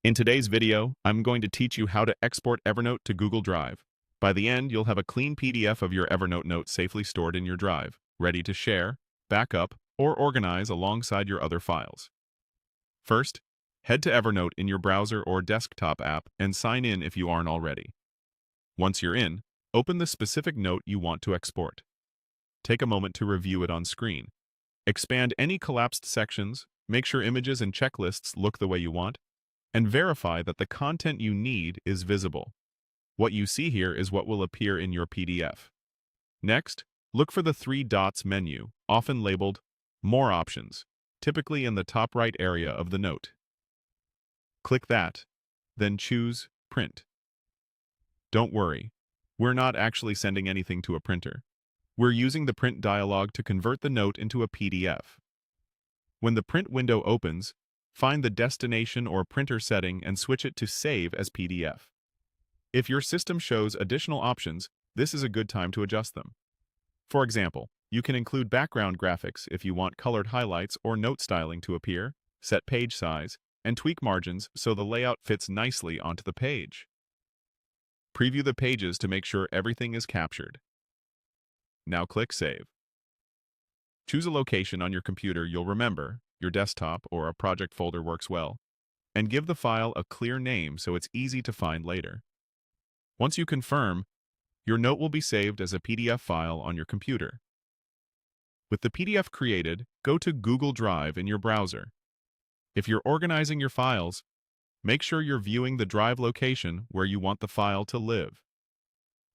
In today's video, I'm going to teach you how to export Evernote to Google Drive. By the end, you'll have a clean PDF of your Evernote notes safely stored in your drive, ready to share, backup, or organize alongside your other files. First, head to Evernote in your browser or desktop app and sign in if you aren't already. Once you're in, open the specific note you want to export. Take a moment to review it on screen. Expand any collapsed sections, make sure images and checklists look the way you want, and verify that the content you need is visible. What you see here is what will appear in your PDF. Next, look for the three dots menu, often labeled More Options, typically in the top right area of the note. Click that, then choose Print. Don't worry, we're not actually sending anything to a printer. We're using the print dialog to convert the note into a PDF. When the print window opens, find the destination or printer setting and switch it to Save as PDF. If your system shows additional options, this is a good time to adjust them. For example, you can include background graphics if you want colored highlights or note styling to appear, set page size, and tweak margins so the layout fits nicely onto the page. Preview the pages to make sure everything is captured. Now click Save. Choose a location on your computer you'll remember, your desktop or a project folder works well, and give the file a clear name so it's easy to find later. Once you confirm, your note will be saved as a PDF file on your computer. With the PDF created, go to Google Drive in your browser. If you're organizing your files, make sure you're viewing the drive location where you want the file to live.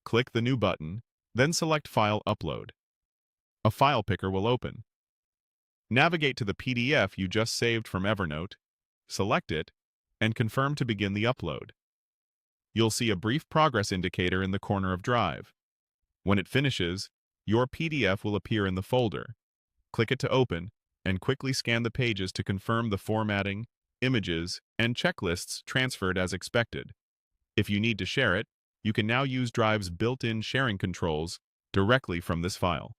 Click the New button, then select File Upload. A file picker will open. Navigate to the PDF you just saved from Evernote, select it, and confirm to begin the upload. You'll see a brief progress indicator in the corner of Drive. When it finishes, your PDF will appear in the folder. Click it to open, and quickly scan the pages to confirm the formatting, images, and checklists transferred as expected. If you need to share it, you can now use Drive's built-in sharing controls directly from this file.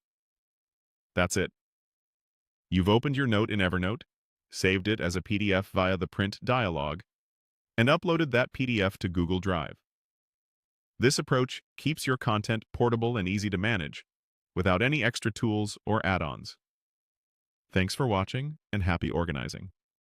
That's it. You've opened your note in Evernote, saved it as a PDF via the print dialog, and uploaded that PDF to Google Drive. This approach keeps your content portable and easy to manage, without any extra tools or add-ons. Thanks for watching, and happy organizing.